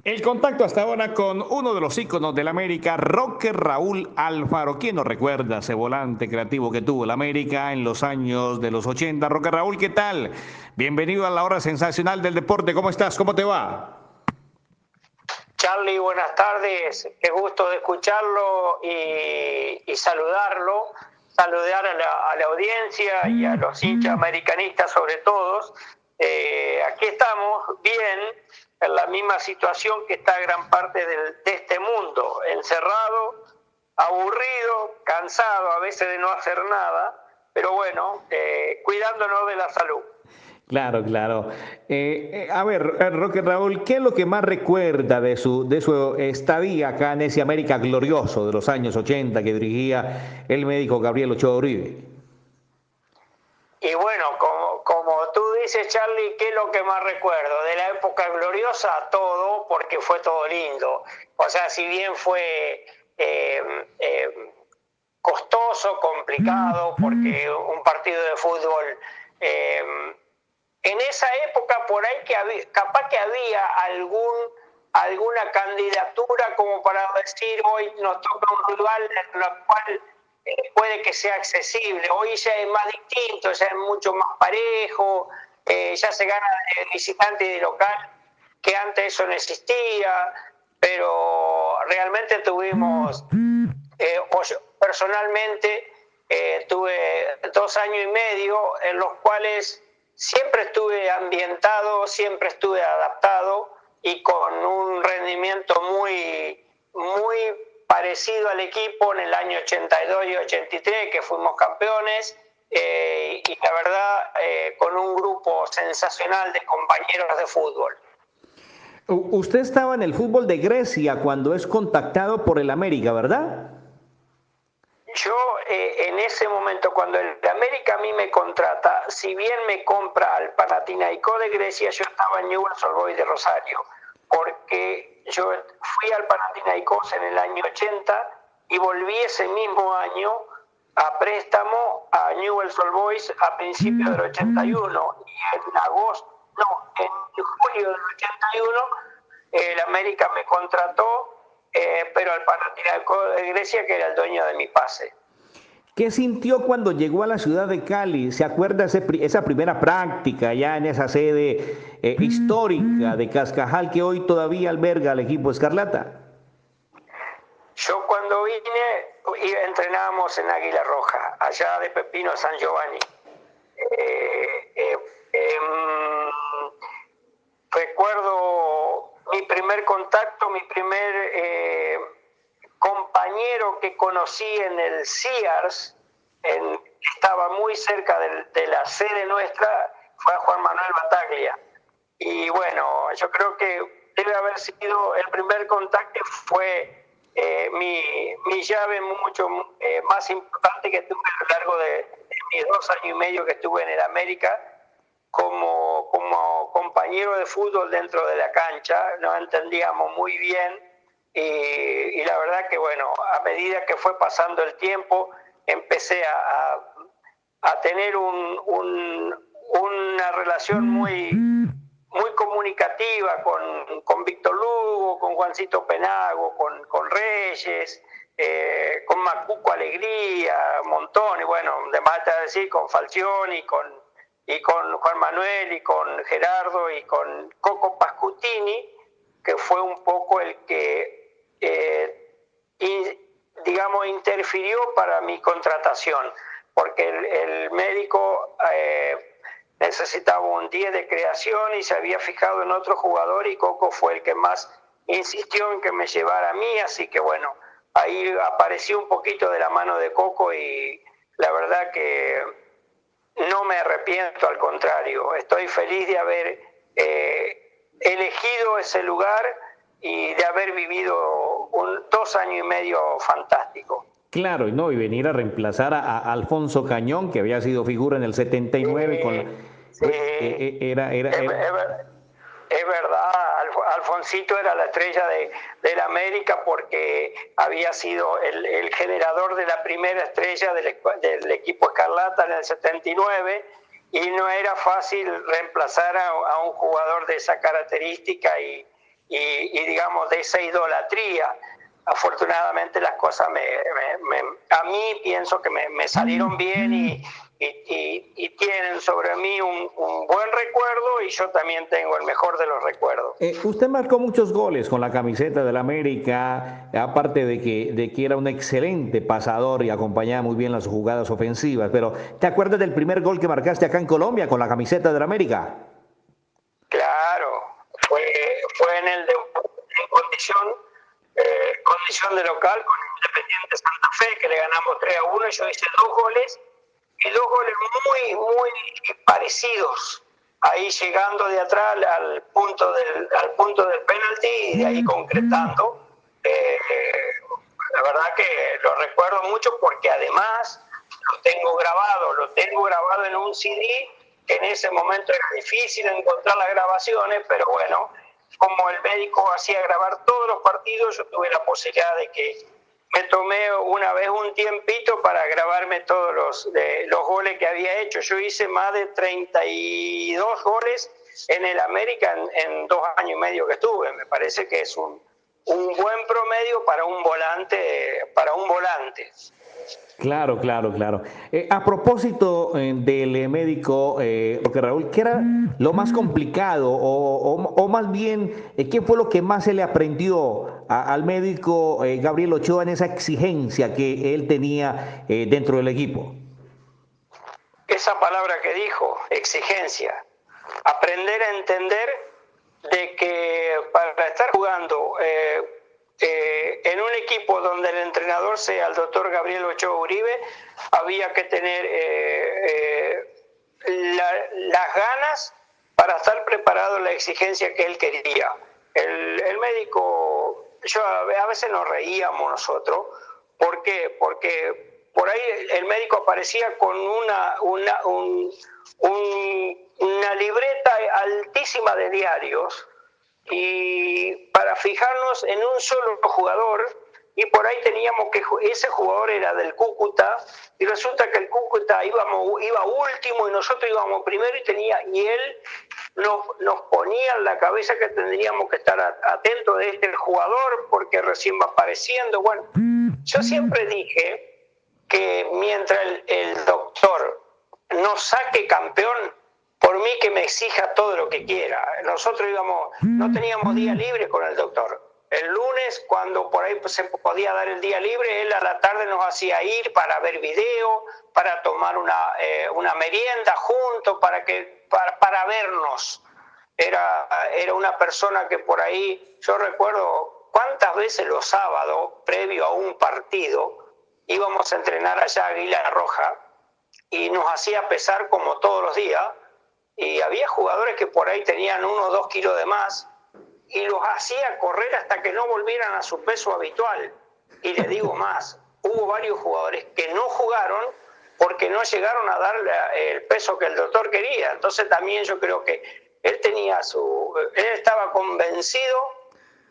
El contacto hasta ahora con uno de los íconos del América, Roque Raúl Alfaro. ¿Quién nos recuerda ese volante creativo que tuvo el América en los años de los 80? Roque Raúl, ¿qué tal? Bienvenido a la hora sensacional del deporte. ¿Cómo estás? ¿Cómo te va? Charlie, buenas tardes. Qué gusto de escucharlo y saludarlo. Saludar a la audiencia y a los hinchas americanistas sobre todo. Aquí estamos bien, en la misma situación que está gran parte de este mundo, encerrado, aburrido, cansado a veces de no hacer nada, pero bueno, cuidándonos de la salud. Claro, claro. A ver, Roque Raúl, ¿qué es lo que más recuerda de su estadía acá en ese América glorioso de los años 80 que dirigía el médico Gabriel Ochoa Uribe? Y bueno, como tú dices, Charlie, ¿qué es lo que más recuerdo? De la época gloriosa, todo, porque fue todo lindo. O sea, si bien fue costoso, complicado, porque un partido de fútbol, eh, en esa época por ahí capaz que había alguna candidatura como para decir hoy nos toca un rival en la cual puede que sea accesible. Hoy ya es más distinto, ya es mucho más parejo, ya se gana de visitante y de local, que antes eso no existía, pero realmente tuvimos, o yo personalmente tuve 2 años y medio en los cuales siempre estuve ambientado, siempre estuve adaptado y con un rendimiento muy parecido al equipo en el año 82 y 83, que fuimos campeones, y la verdad con un grupo sensacional de compañeros de fútbol. Usted estaba en el fútbol de Grecia cuando es contactado por el América, ¿verdad? Yo en ese momento, cuando el América a mí me contrata, si bien me compra al Panathinaikos de Grecia, yo estaba en Newell's Old Boys de Rosario, porque yo fui al Panathinaikos en el año 80 y volví ese mismo año a préstamo a Newell's Old Boys a principios del 81 y en agosto, no, en julio del 81 el América me contrató, pero al Panathinaikos de Grecia, que era el dueño de mi pase. ¿Qué sintió cuando llegó a la ciudad de Cali? ¿Se acuerda esa primera práctica ya en esa sede histórica de Cascajal que hoy todavía alberga al equipo Escarlata? Yo cuando vine, entrenábamos en Águila Roja, allá de Pepino San Giovanni. Eh, eh, eh, Recuerdo mi primer contacto, mi primer compañero que conocí en el Sears, estaba muy cerca de la sede nuestra, fue a Juan Manuel Bataglia. Y bueno, yo creo que debe haber sido el primer contacto, fue mi llave mucho más importante que tuve a lo largo de mis 2 años y medio que estuve en el América como compañero de fútbol dentro de la cancha. Nos entendíamos muy bien y la verdad que bueno, a medida que fue pasando el tiempo empecé a tener una relación muy comunicativa con Víctor Lugo, con Juancito Penago, con Reyes, con Macuco Alegría, Montón, y bueno, de más te decir, con Falcioni, y con Juan Manuel, y con Gerardo, y con Coco Pascutini, que fue un poco el que, digamos, interfirió para mi contratación, porque el médico necesitaba un 10 de creación y se había fijado en otro jugador y Coco fue el que más insistió en que me llevara a mí, así que bueno, ahí apareció un poquito de la mano de Coco y la verdad que no me arrepiento, al contrario, estoy feliz de haber elegido ese lugar y de haber vivido 2 años y medio fantástico. Claro, no, y venir a reemplazar a Alfonso Cañón, que había sido figura en el 79 con la... Sí, era. es verdad, Alfonsito era la estrella del América porque había sido el generador de la primera estrella del equipo Escarlata en el 79 y no era fácil reemplazar a un jugador de esa característica digamos, de esa idolatría. Afortunadamente las cosas a mí pienso que me salieron bien y tienen sobre mí un buen recuerdo, y yo también tengo el mejor de los recuerdos. Usted marcó muchos goles con la camiseta del América, aparte de que era un excelente pasador y acompañaba muy bien las jugadas ofensivas, pero ¿te acuerdas del primer gol que marcaste acá en Colombia con la camiseta del América? Claro, fue en el debut en condición de local con Independiente Santa Fe, que le ganamos 3-1, y yo hice 2 goles, y 2 goles muy parecidos, ahí llegando de atrás al punto del penalti y de ahí concretando. La verdad que lo recuerdo mucho porque además lo tengo grabado en un CD, que en ese momento era difícil encontrar las grabaciones, pero bueno, como el médico hacía grabar todos los partidos, yo tuve la posibilidad de que me tomé una vez un tiempito para grabarme todos los goles que había hecho. Yo hice más de 32 goles en el América en 2 años y medio que estuve. Me parece que es un buen promedio para un volante. Claro, claro, claro. A propósito del médico, Roque Raúl, ¿qué era lo más complicado o más bien, qué fue lo que más se le aprendió al médico Gabriel Ochoa en esa exigencia que él tenía dentro del equipo? Esa palabra que dijo, exigencia. Aprender a entender de que para estar jugando en un equipo donde el entrenador sea el doctor Gabriel Ochoa Uribe, había que tener las ganas para estar preparado a la exigencia que él quería. El médico, a veces nos reíamos nosotros. ¿Por qué? Porque por ahí el médico aparecía con una libreta altísima de diarios, y para fijarnos en un solo jugador, y por ahí teníamos que ese jugador era del Cúcuta, y resulta que el Cúcuta iba último y nosotros íbamos primero, y él nos ponía en la cabeza que tendríamos que estar atentos de este jugador porque recién va apareciendo. Bueno, yo siempre dije que mientras el doctor nos saque campeón, por mí que me exija todo lo que quiera. Nosotros no teníamos día libre con el doctor. El lunes, cuando por ahí se podía dar el día libre, él a la tarde nos hacía ir para ver video, para tomar una merienda juntos, para vernos. Era una persona que por ahí, yo recuerdo cuántas veces los sábados, previo a un partido, íbamos a entrenar allá a Águila Roja, y nos hacía pesar como todos los días, y había jugadores que por ahí tenían 1 o 2 kilos de más, y los hacía correr hasta que no volvieran a su peso habitual. Y les digo más, hubo varios jugadores que no jugaron porque no llegaron a dar el peso que el doctor quería. Entonces también yo creo que él estaba convencido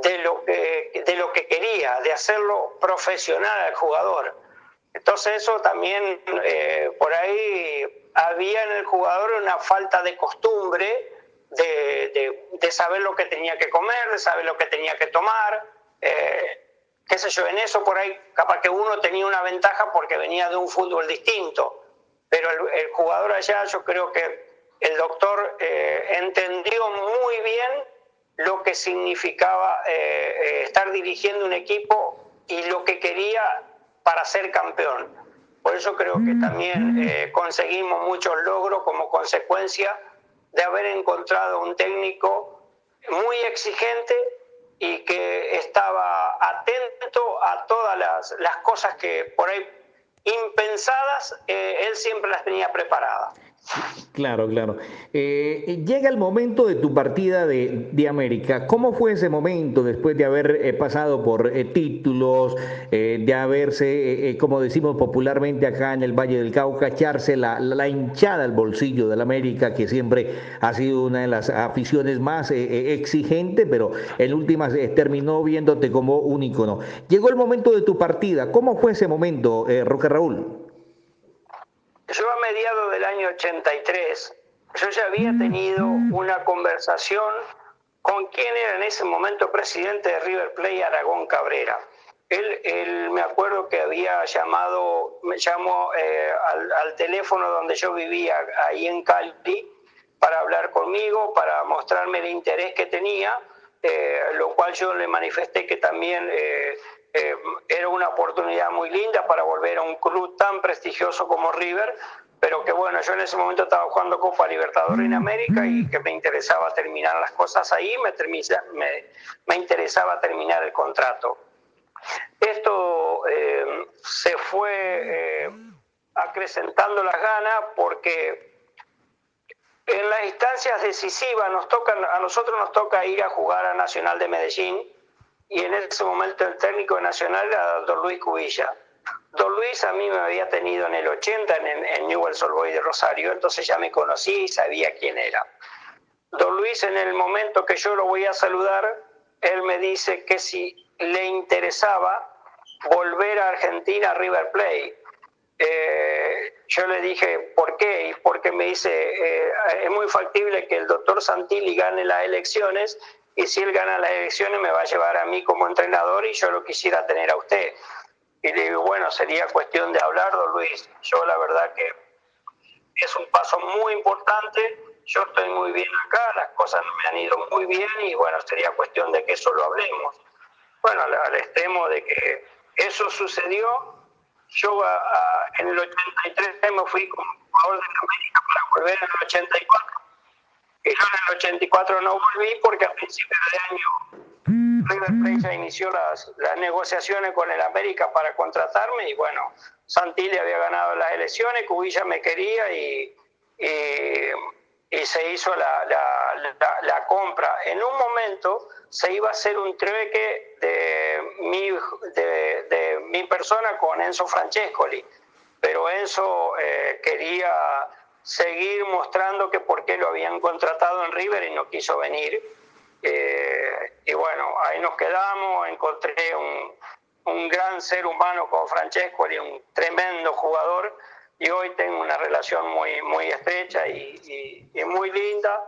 de lo que quería, de hacerlo profesional al jugador. Entonces eso también por ahí había en el jugador una falta de costumbre de saber lo que tenía que comer, de saber lo que tenía que tomar, qué sé yo. En eso por ahí capaz que uno tenía una ventaja porque venía de un fútbol distinto, pero el jugador allá, yo creo que el doctor entendió muy bien lo que significaba estar dirigiendo un equipo y lo que quería para ser campeón. Por eso creo que también conseguimos muchos logros como consecuencia de haber encontrado un técnico muy exigente y que estaba atento a todas las cosas que por ahí impensadas, él siempre las tenía preparadas. Claro, claro. Llega el momento de tu partida de América. ¿Cómo fue ese momento después de haber pasado por títulos, de haberse, como decimos popularmente acá en el Valle del Cauca, echarse la hinchada al bolsillo del América, que siempre ha sido una de las aficiones más exigentes, pero en últimas terminó viéndote como un ícono? Llegó el momento de tu partida. ¿Cómo fue ese momento, Roque Raúl? Yo a mediados del año 83, yo ya había tenido una conversación con quién era en ese momento presidente de River Plate, Aragón Cabrera. Él me acuerdo que me llamó al teléfono donde yo vivía, ahí en Cali, para hablar conmigo, para mostrarme el interés que tenía, lo cual yo le manifesté que también era una oportunidad muy linda para volver a un club tan prestigioso como River, pero que bueno, yo en ese momento estaba jugando Copa Libertadores en América y que me interesaba terminar las cosas ahí, me interesaba terminar el contrato. Esto se fue acrecentando las ganas porque en las instancias decisivas a nosotros nos toca ir a jugar a Nacional de Medellín, y en ese momento el técnico de Nacional era don Luis Cubilla. Don Luis a mí me había tenido en el 80 en Newell's Old Boys de Rosario, entonces ya me conocí y sabía quién era. Don Luis, en el momento que yo lo voy a saludar, él me dice que si le interesaba volver a Argentina, a River Plate. Yo le dije, ¿por qué? Y porque me dice, es muy factible que el doctor Santilli gane las elecciones, y si él gana las elecciones me va a llevar a mí como entrenador y yo lo quisiera tener a usted. Y le digo, bueno, sería cuestión de hablar, don Luis. Yo la verdad que es un paso muy importante, yo estoy muy bien acá, las cosas me han ido muy bien y bueno, sería cuestión de que eso lo hablemos. Bueno, al extremo de que eso sucedió, yo en el 83 me fui como jugador de América para volver en el 84. Y yo en el 84 no volví porque a principios de año River Plate ya inició las negociaciones con el América para contratarme y bueno, Santilli había ganado las elecciones, Cubilla me quería y se hizo la compra. En un momento se iba a hacer un trueque de mi persona con Enzo Francescoli, pero Enzo quería seguir mostrando que por qué lo habían contratado en River y no quiso venir. Y bueno, ahí nos quedamos, encontré un gran ser humano como Francescoli, un tremendo jugador, y hoy tengo una relación muy estrecha y muy linda.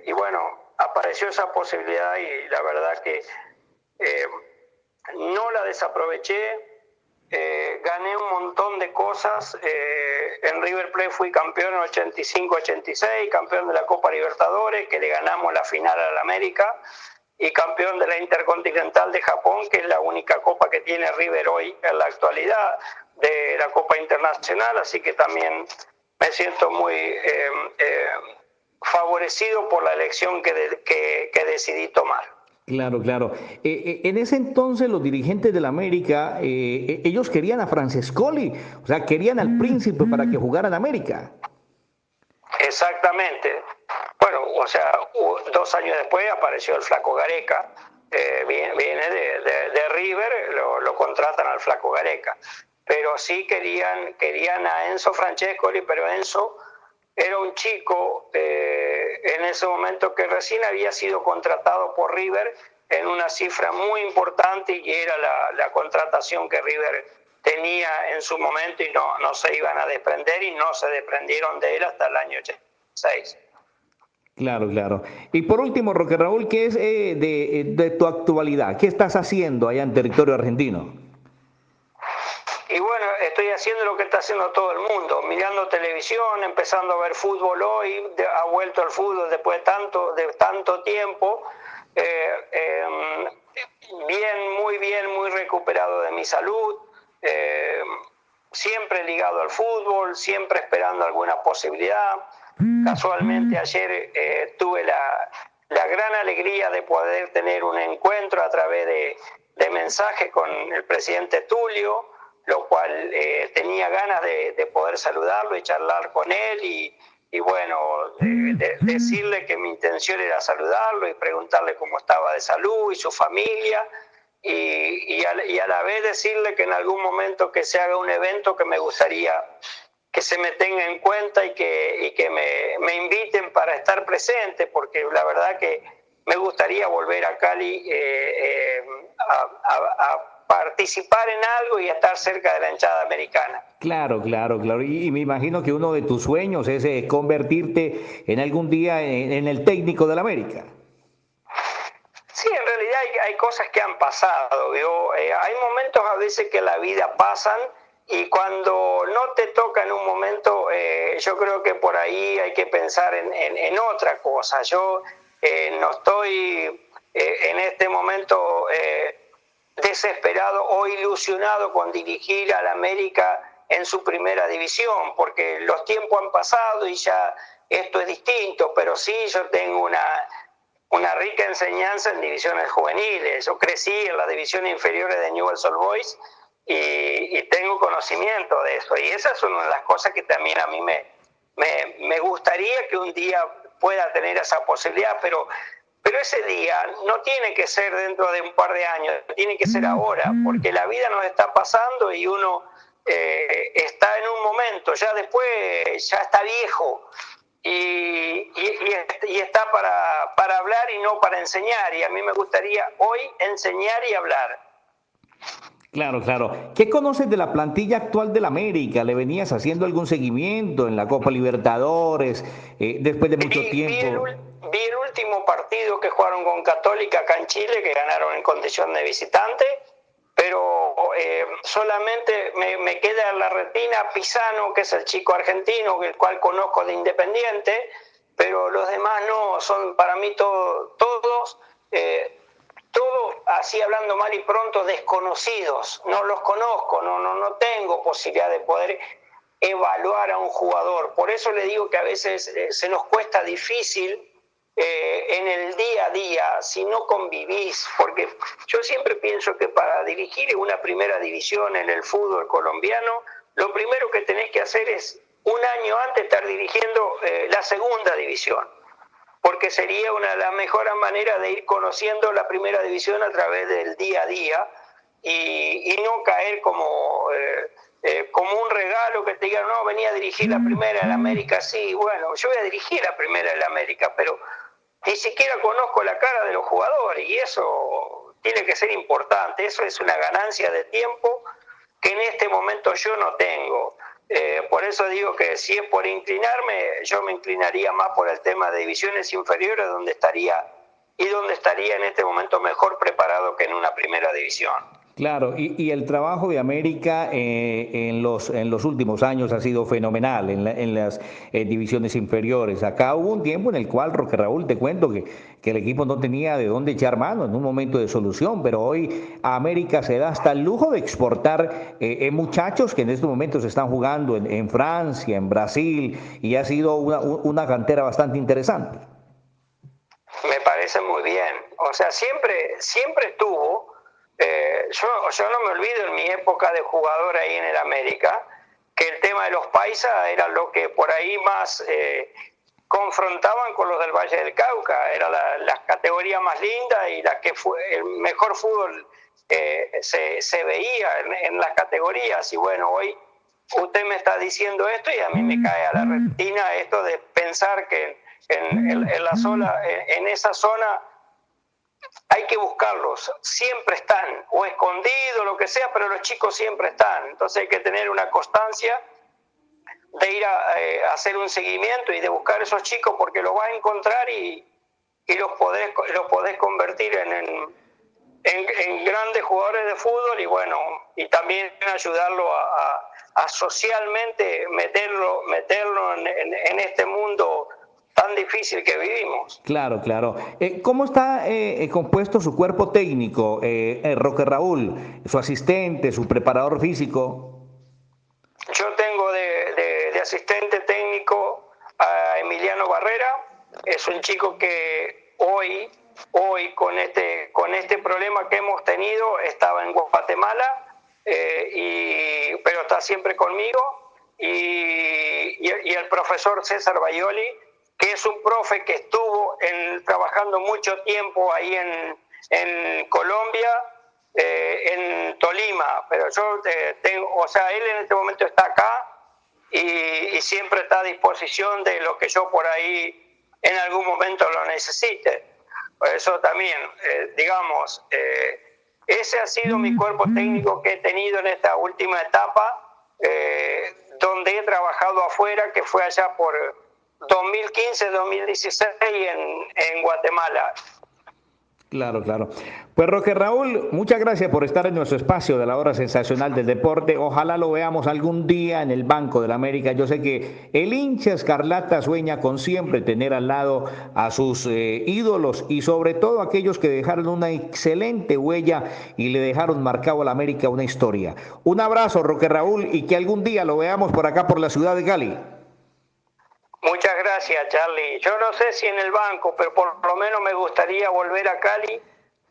Y bueno, apareció esa posibilidad y la verdad que no la desaproveché. Gané un montón de cosas. En River Plate fui campeón en 85-86, campeón de la Copa Libertadores, que le ganamos la final al América, y campeón de la Intercontinental de Japón, que es la única copa que tiene River hoy en la actualidad de la Copa Internacional, así que también me siento muy favorecido por la elección que decidí tomar. Claro, claro. En ese entonces los dirigentes del América, ellos querían a Francescoli, o sea, querían al príncipe para que jugara en América. Exactamente. Bueno, o sea, 2 años después apareció el Flaco Gareca, viene de River, lo contratan al Flaco Gareca. Pero sí querían a Enzo Francescoli, pero Enzo era un chico en ese momento que recién había sido contratado por River en una cifra muy importante y era la contratación que River tenía en su momento y no se iban a desprender y no se desprendieron de él hasta el año 86. Claro, claro. Y por último, Roque Raúl, ¿qué es de tu actualidad? ¿Qué estás haciendo allá en territorio argentino? Y bueno, estoy haciendo lo que está haciendo todo el mundo, mirando televisión, empezando a ver fútbol hoy, ha vuelto al fútbol después de tanto tiempo, bien, muy recuperado de mi salud, siempre ligado al fútbol, siempre esperando alguna posibilidad. Casualmente ayer tuve la gran alegría de poder tener un encuentro a través de mensaje con el presidente Tulio, lo cual tenía ganas de poder saludarlo y charlar con él y bueno, decirle que mi intención era saludarlo y preguntarle cómo estaba de salud y su familia y a la vez decirle que en algún momento que se haga un evento que me gustaría que se me tenga en cuenta y que me inviten para estar presente, porque la verdad que me gustaría volver a Cali a participar en algo y estar cerca de la hinchada americana. Claro, claro, claro. Y me imagino que uno de tus sueños es convertirte en algún día en el técnico del América. Sí, en realidad hay cosas que han pasado, ¿vio? Hay momentos a veces que en la vida pasan y cuando no te toca en un momento, yo creo que por ahí hay que pensar en otra cosa. Yo no estoy en este momento desesperado o ilusionado con dirigir al América en su primera división, porque los tiempos han pasado y ya esto es distinto, pero sí yo tengo una rica enseñanza en divisiones juveniles. Yo crecí en las divisiones inferiores de Newell's Old Boys y tengo conocimiento de eso. Y esa es una de las cosas que también a mí me gustaría que un día pueda tener esa posibilidad, pero ese día no tiene que ser dentro de un par de años, tiene que ser ahora, porque la vida nos está pasando y uno está en un momento, ya después ya está viejo y está para hablar y no para enseñar, y a mí me gustaría hoy enseñar y hablar. Claro, claro. ¿Qué conoces de la plantilla actual del América? ¿Le venías haciendo algún seguimiento en la Copa Libertadores después de mucho tiempo? Vi el último partido que jugaron con Católica acá en Chile, que ganaron en condición de visitante, pero solamente me queda en la retina Pisano, que es el chico argentino, el cual conozco de Independiente, pero los demás no, son para mí todos, así hablando mal y pronto, desconocidos. No los conozco, no tengo posibilidad de poder evaluar a un jugador. Por eso le digo que a veces se nos cuesta difícil en el día a día si no convivís, porque yo siempre pienso que para dirigir una primera división en el fútbol colombiano, lo primero que tenés que hacer es un año antes estar dirigiendo la segunda división, porque sería una de las mejores maneras de ir conociendo la primera división a través del día a día y no caer como un regalo que te digan, no, venía a dirigir la primera del América. Sí, bueno, yo voy a dirigir la primera del América, pero ni siquiera conozco la cara de los jugadores y eso tiene que ser importante. Eso es una ganancia de tiempo que en este momento yo no tengo. Por eso digo que si es por inclinarme, yo me inclinaría más por el tema de divisiones inferiores, donde estaría en este momento mejor preparado que en una primera división. Claro, y el trabajo de América en los últimos años ha sido fenomenal en las divisiones inferiores. Acá hubo un tiempo en el cual, Roque Raúl, te cuento que el equipo no tenía de dónde echar mano en un momento de solución, pero hoy América se da hasta el lujo de exportar muchachos que en estos momentos están jugando en Francia, en Brasil, y ha sido una cantera bastante interesante. Me parece muy bien. O sea, siempre estuvo. Yo no me olvido en mi época de jugador ahí en el América, que el tema de los paisas era lo que por ahí más confrontaban con los del Valle del Cauca. Era la categoría más linda y la que fue el mejor fútbol se veía en las categorías. Y bueno, hoy usted me está diciendo esto y a mí me cae a la retina esto de pensar que en esa zona hay que buscarlos, siempre están, o escondidos, lo que sea, pero los chicos siempre están. Entonces hay que tener una constancia de ir a hacer un seguimiento y de buscar esos chicos, porque los vas a encontrar y los podés convertir en grandes jugadores de fútbol, y bueno, y también ayudarlo a socialmente meterlo en este mundo tan difícil que vivimos. Claro, claro. ¿Cómo está compuesto su cuerpo técnico, Roque Raúl, su asistente, su preparador físico? Yo tengo de asistente técnico a Emiliano Barrera. Es un chico que hoy con este problema que hemos tenido, estaba en Guatemala, pero está siempre conmigo. Y el profesor César Baioli, que es un profe que estuvo trabajando mucho tiempo ahí en Colombia, en Tolima, pero yo o sea, él en este momento está acá y siempre está a disposición de lo que yo por ahí en algún momento lo necesite. Por eso también, digamos, ese ha sido mi cuerpo técnico que he tenido en esta última etapa, donde he trabajado afuera, que fue allá por 2015-2016 en Guatemala. Claro, claro. Pues Roque Raúl, muchas gracias por estar en nuestro espacio de la hora sensacional del deporte. Ojalá lo veamos algún día en el Banco de la América. Yo sé que el hincha escarlata sueña con siempre tener al lado a sus ídolos y sobre todo aquellos que dejaron una excelente huella y le dejaron marcado a la América una historia. Un abrazo, Roque Raúl, y que algún día lo veamos por acá por la ciudad de Cali. Muchas gracias, Charlie. Yo no sé si en el banco, pero por lo menos me gustaría volver a Cali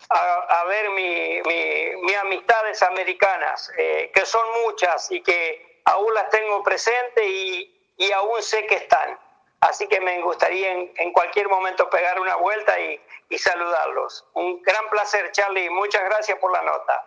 a ver mis amistades americanas, que son muchas y que aún las tengo presentes y aún sé que están. Así que me gustaría en cualquier momento pegar una vuelta y saludarlos. Un gran placer, Charlie. Muchas gracias por la nota.